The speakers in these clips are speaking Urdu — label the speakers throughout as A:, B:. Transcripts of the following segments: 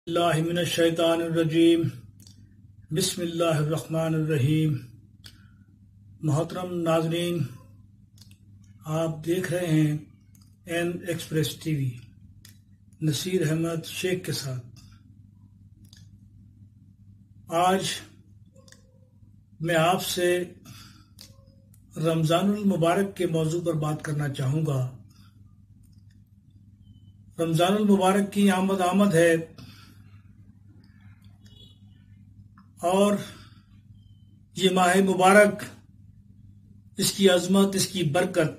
A: اللہ من الشیطان الرجیم بسم اللہ الرحمن الرحیم۔ محترم ناظرین، آپ دیکھ رہے ہیں این Express T V Naseer Ahmed Sheikh کے ساتھ۔ آج میں آپ سے رمضان المبارک کے موضوع پر بات کرنا چاہوں گا۔ رمضان المبارک کی آمد ہے اور یہ ماہ مبارک، اس کی عظمت، اس کی برکت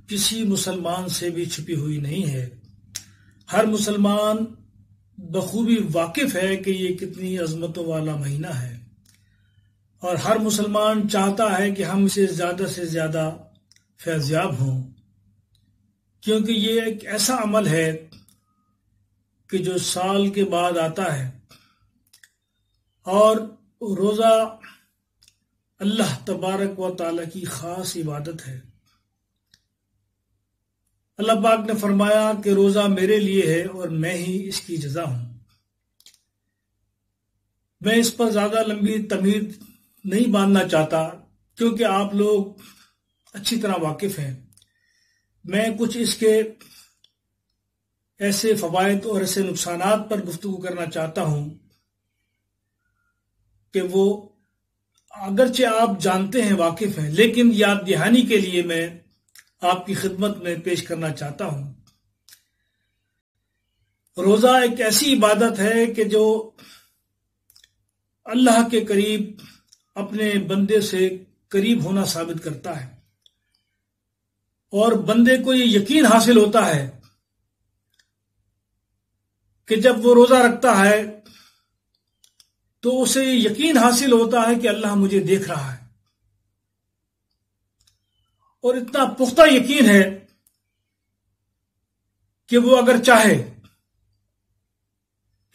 A: کسی مسلمان سے بھی چھپی ہوئی نہیں ہے۔ ہر مسلمان بخوبی واقف ہے کہ یہ کتنی عظمتوں والا مہینہ ہے، اور ہر مسلمان چاہتا ہے کہ ہم اسے زیادہ سے زیادہ فیضیاب ہوں، کیونکہ یہ ایک ایسا عمل ہے کہ جو سال کے بعد آتا ہے، اور روزہ اللہ تبارک و تعالیٰ کی خاص عبادت ہے۔ اللہ پاک نے فرمایا کہ روزہ میرے لیے ہے اور میں ہی اس کی جزا ہوں۔ میں اس پر زیادہ لمبی تمہید نہیں باندھنا چاہتا، کیونکہ آپ لوگ اچھی طرح واقف ہیں۔ میں کچھ اس کے ایسے فوائد اور ایسے نقصانات پر گفتگو کرنا چاہتا ہوں کہ وہ اگرچہ آپ جانتے ہیں، واقف ہیں، لیکن یاد دہانی کے لیے میں آپ کی خدمت میں پیش کرنا چاہتا ہوں۔ روزہ ایک ایسی عبادت ہے کہ جو اللہ کے قریب اپنے بندے سے قریب ہونا ثابت کرتا ہے، اور بندے کو یہ یقین حاصل ہوتا ہے کہ جب وہ روزہ رکھتا ہے تو اسے یقین حاصل ہوتا ہے کہ اللہ مجھے دیکھ رہا ہے، اور اتنا پختہ یقین ہے کہ وہ اگر چاہے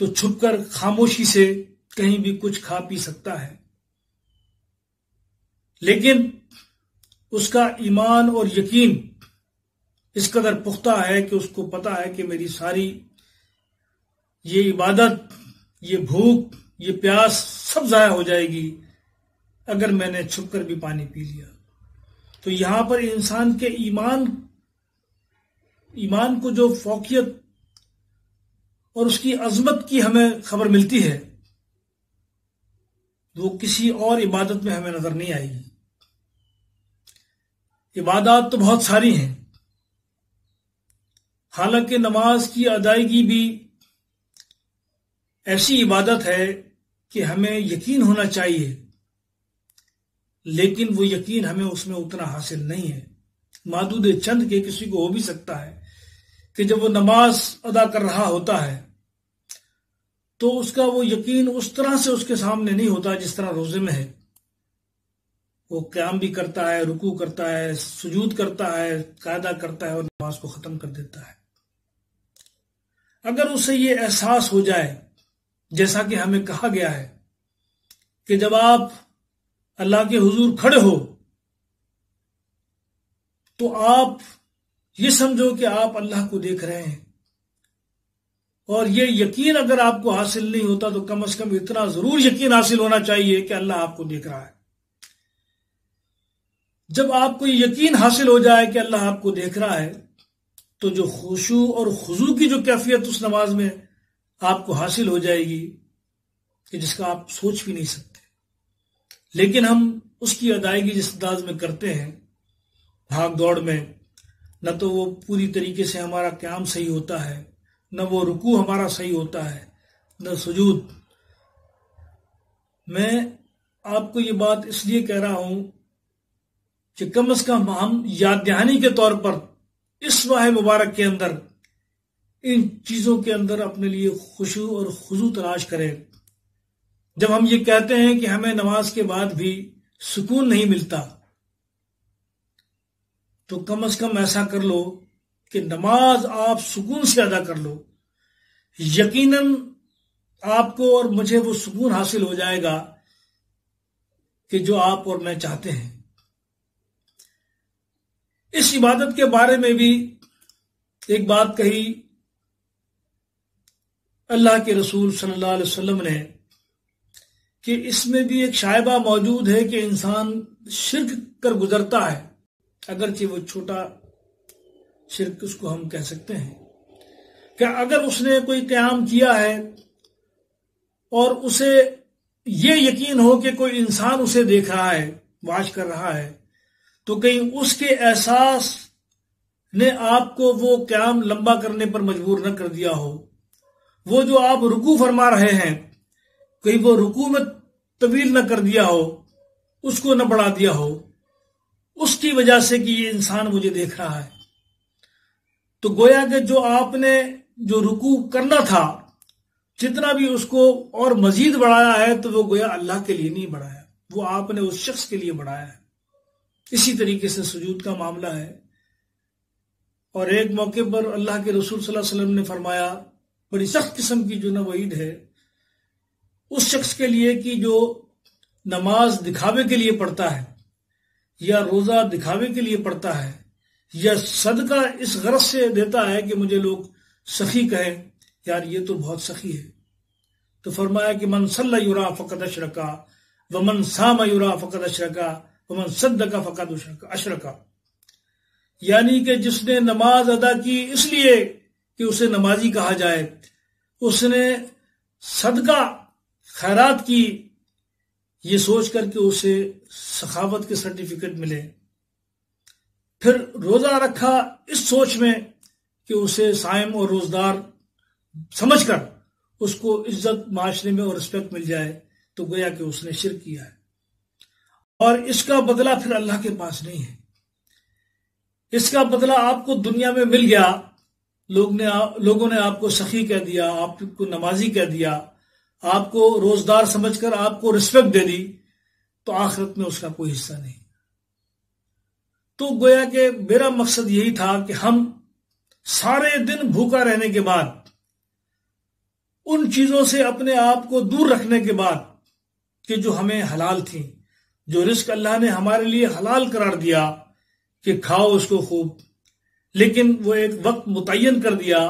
A: تو چھپ کر خاموشی سے کہیں بھی کچھ کھا پی سکتا ہے، لیکن اس کا ایمان اور یقین اس قدر پختہ ہے کہ اس کو پتا ہے کہ میری ساری یہ عبادت، یہ بھوک، یہ پیاس سب ضائع ہو جائے گی اگر میں نے چھپ کر بھی پانی پی لیا۔ تو یہاں پر انسان کے ایمان کو جو فوقیت اور اس کی عظمت کی ہمیں خبر ملتی ہے، وہ کسی اور عبادت میں ہمیں نظر نہیں آئے گی۔ عبادات تو بہت ساری ہیں، حالانکہ نماز کی ادائیگی بھی ایسی عبادت ہے کہ ہمیں یقین ہونا چاہیے، لیکن وہ یقین ہمیں اس میں اتنا حاصل نہیں ہے۔ معدود چند کے کسی کو ہو بھی سکتا ہے کہ جب وہ نماز ادا کر رہا ہوتا ہے تو اس کا وہ یقین اس طرح سے اس کے سامنے نہیں ہوتا جس طرح روزے میں ہے۔ وہ قیام بھی کرتا ہے، رکوع کرتا ہے، سجود کرتا ہے، قاعدہ کرتا ہے اور نماز کو ختم کر دیتا ہے۔ اگر اسے یہ احساس ہو جائے، جیسا کہ ہمیں کہا گیا ہے کہ جب آپ اللہ کے حضور کھڑے ہو تو آپ یہ سمجھو کہ آپ اللہ کو دیکھ رہے ہیں، اور یہ یقین اگر آپ کو حاصل نہیں ہوتا تو کم از کم اتنا ضرور یقین حاصل ہونا چاہیے کہ اللہ آپ کو دیکھ رہا ہے۔ جب آپ کو یہ یقین حاصل ہو جائے کہ اللہ آپ کو دیکھ رہا ہے تو جو خشوع اور خضوع کی جو کیفیت اس نماز میں آپ کو حاصل ہو جائے گی کہ جس کا آپ سوچ بھی نہیں سکتے، لیکن ہم اس کی ادائیگی جس انداز میں کرتے ہیں، بھاگ دوڑ میں، نہ تو وہ پوری طریقے سے ہمارا قیام صحیح ہوتا ہے، نہ وہ رکوع ہمارا صحیح ہوتا ہے، نہ سجود۔ میں آپ کو یہ بات اس لیے کہہ رہا ہوں کہ کم از کم ہم یاد دہانی کے طور پر اس ماہ مبارک کے اندر ان چیزوں کے اندر اپنے لیے خشوع اور خضوع تلاش کریں۔ جب ہم یہ کہتے ہیں کہ ہمیں نماز کے بعد بھی سکون نہیں ملتا، تو کم از کم ایسا کر لو کہ نماز آپ سکون سے ادا کر لو۔ یقیناً آپ کو اور مجھے وہ سکون حاصل ہو جائے گا کہ جو آپ اور میں چاہتے ہیں۔ اس عبادت کے بارے میں بھی ایک بات کہی اللہ کے رسول صلی اللہ علیہ وسلم نے کہ اس میں بھی ایک شائبہ موجود ہے کہ انسان شرک کر گزرتا ہے، اگرچہ وہ چھوٹا شرک اس کو ہم کہہ سکتے ہیں، کہ اگر اس نے کوئی قیام کیا ہے اور اسے یہ یقین ہو کہ کوئی انسان اسے دیکھ رہا ہے، واچ کر رہا ہے، تو کہیں اس کے احساس نے آپ کو وہ قیام لمبا کرنے پر مجبور نہ کر دیا ہو، وہ جو آپ رکوع فرما رہے ہیں کہیں وہ رکوع میں طویل نہ کر دیا ہو، اس کو نہ بڑھا دیا ہو، اس کی وجہ سے کہ یہ انسان مجھے دیکھ رہا ہے، تو گویا کہ جو آپ نے جو رکوع کرنا تھا جتنا بھی اس کو اور مزید بڑھایا ہے تو وہ گویا اللہ کے لیے نہیں بڑھایا، وہ آپ نے اس شخص کے لیے بڑھایا ہے۔ اسی طریقے سے سجود کا معاملہ ہے، اور ایک موقع پر اللہ کے رسول صلی اللہ علیہ وسلم نے فرمایا، بڑی سخت قسم کی جو وعید ہے اس شخص کے لیے کہ جو نماز دکھاوے کے لیے پڑھتا ہے، یا روزہ دکھاوے کے لیے پڑھتا ہے، یا صدقہ اس غرض سے دیتا ہے کہ مجھے لوگ سخی کہیں، یار یہ تو بہت سخی ہے۔ تو فرمایا کہ من صلی یرا فقد اشرکا ومن صام یرا فقد اشرکا ومن صدق فقد اشرکا، یعنی کہ جس نے نماز ادا کی اس لیے کہ اسے نمازی کہا جائے، اس نے صدقہ خیرات کی یہ سوچ کر کہ اسے سخاوت کے سرٹیفکیٹ ملے، پھر روزہ رکھا اس سوچ میں کہ اسے صائم اور روزدار سمجھ کر اس کو عزت معاشرے میں اور رسپیکٹ مل جائے، تو گویا کہ اس نے شرک کیا ہے، اور اس کا بدلہ پھر اللہ کے پاس نہیں ہے۔ اس کا بدلہ آپ کو دنیا میں مل گیا، لوگوں نے آپ کو سخی کہہ دیا، آپ کو نمازی کہہ دیا، آپ کو روزدار سمجھ کر آپ کو رسپیکٹ دے دی، تو آخرت میں اس کا کوئی حصہ نہیں۔ تو گویا کہ میرا مقصد یہی تھا کہ ہم سارے دن بھوکا رہنے کے بعد، ان چیزوں سے اپنے آپ کو دور رکھنے کے بعد کہ جو ہمیں حلال تھیں، جو رزق اللہ نے ہمارے لیے حلال قرار دیا کہ کھاؤ اس کو خوب، لیکن وہ ایک وقت متعین کر دیا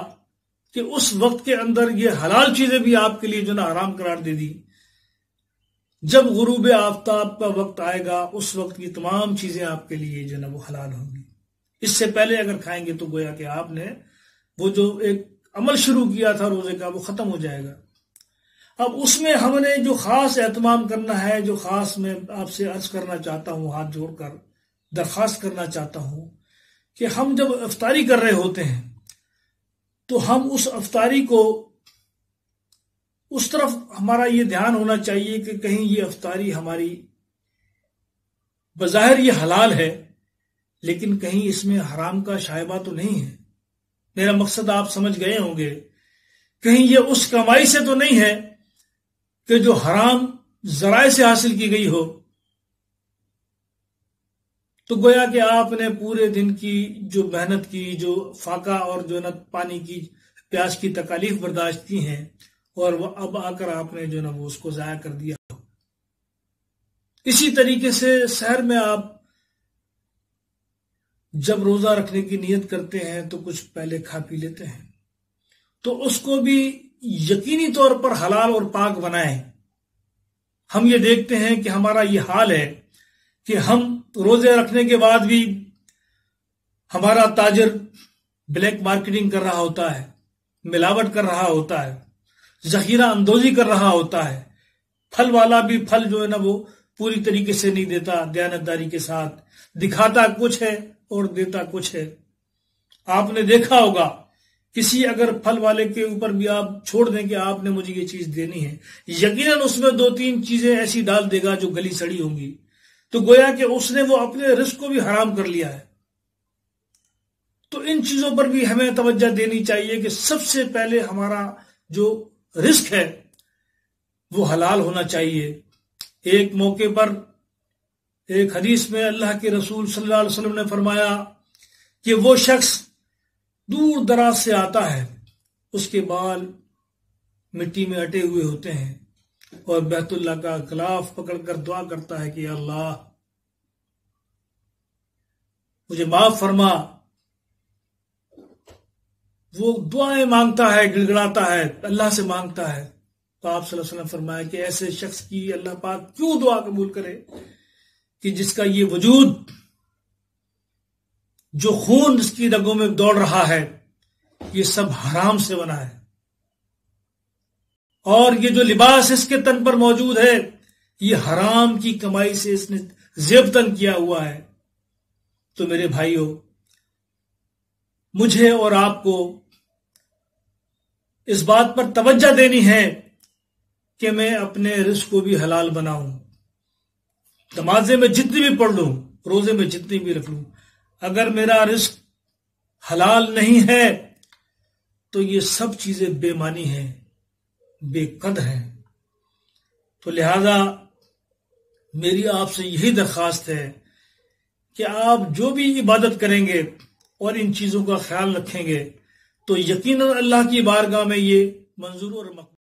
A: کہ اس وقت کے اندر یہ حلال چیزیں بھی آپ کے لیے جو نا حرام قرار دے دی۔ جب غروب آفتاب کا وقت آئے گا اس وقت کی تمام چیزیں آپ کے لیے جو نا وہ حلال ہوں گی۔ اس سے پہلے اگر کھائیں گے تو گویا کہ آپ نے وہ جو ایک عمل شروع کیا تھا روزے کا وہ ختم ہو جائے گا۔ اب اس میں ہم نے جو خاص اہتمام کرنا ہے، جو خاص میں آپ سے عرض کرنا چاہتا ہوں، ہاتھ جوڑ کر درخواست کرنا چاہتا ہوں کہ ہم جب افطاری کر رہے ہوتے ہیں تو ہم اس افطاری کو اس طرف ہمارا یہ دھیان ہونا چاہیے کہ کہیں یہ افطاری ہماری بظاہر یہ حلال ہے لیکن کہیں اس میں حرام کا شائبہ تو نہیں ہے۔ میرا مقصد آپ سمجھ گئے ہوں گے، کہیں یہ اس کمائی سے تو نہیں ہے کہ جو حرام ذرائع سے حاصل کی گئی ہو۔ تو گویا کہ آپ نے پورے دن کی جو محنت کی، جو فاقہ اور جو نا پانی کی پیاس کی تکالیف برداشت کی ہیں، اور وہ اب آ کر آپ نے جو نا وہ اس کو ضائع کر دیا۔ اسی طریقے سے سحر میں آپ جب روزہ رکھنے کی نیت کرتے ہیں تو کچھ پہلے کھا پی لیتے ہیں، تو اس کو بھی یقینی طور پر حلال اور پاک بنائیں۔ ہم یہ دیکھتے ہیں کہ ہمارا یہ حال ہے کہ ہم روزے رکھنے کے بعد بھی ہمارا تاجر بلیک مارکیٹنگ کر رہا ہوتا ہے، ملاوٹ کر رہا ہوتا ہے، ذخیرہ اندوزی کر رہا ہوتا ہے، پھل والا بھی پھل جو ہے نا وہ پوری طریقے سے نہیں دیتا، دیانتداری کے ساتھ دکھاتا کچھ ہے اور دیتا کچھ ہے۔ آپ نے دیکھا ہوگا کسی اگر پھل والے کے اوپر بھی آپ چھوڑ دیں کہ آپ نے مجھے یہ چیز دینی ہے، یقیناً اس میں 2-3 چیزیں ایسی ڈال دے گا جو گلی سڑی ہوں گی، تو گویا کہ اس نے وہ اپنے رزق کو بھی حرام کر لیا ہے۔ تو ان چیزوں پر بھی ہمیں توجہ دینی چاہیے کہ سب سے پہلے ہمارا جو رزق ہے وہ حلال ہونا چاہیے۔ ایک موقع پر ایک حدیث میں اللہ کے رسول صلی اللہ علیہ وسلم نے فرمایا کہ وہ شخص دور دراز سے آتا ہے، اس کے بال مٹی میں اٹے ہوئے ہوتے ہیں، اور بیت اللہ کا غلاف پکڑ کر دعا کرتا ہے کہ یا اللہ مجھے معاف فرما، وہ دعائیں مانگتا ہے، گڑ گڑاتا ہے، اللہ سے مانگتا ہے، تو آپ صلی اللہ علیہ وسلم فرمایا کہ ایسے شخص کی اللہ پاک کیوں دعا قبول کرے کہ جس کا یہ وجود، جو خون جس کی رگوں میں دوڑ رہا ہے، یہ سب حرام سے بنا ہے، اور یہ جو لباس اس کے تن پر موجود ہے یہ حرام کی کمائی سے اس نے زیبتن کیا ہوا ہے۔ تو میرے بھائیوں، مجھے اور آپ کو اس بات پر توجہ دینی ہے کہ میں اپنے رزق کو بھی حلال بناؤں، نمازیں میں جتنی بھی پڑھ لوں، روزے میں جتنی بھی رکھ لوں، اگر میرا رزق حلال نہیں ہے تو یہ سب چیزیں بے معنی ہیں، بے قد ہیں۔ تو لہذا میری آپ سے یہی درخواست ہے کہ آپ جو بھی عبادت کریں گے اور ان چیزوں کا خیال رکھیں گے تو یقیناً اللہ کی بارگاہ میں یہ منظور اور مقبول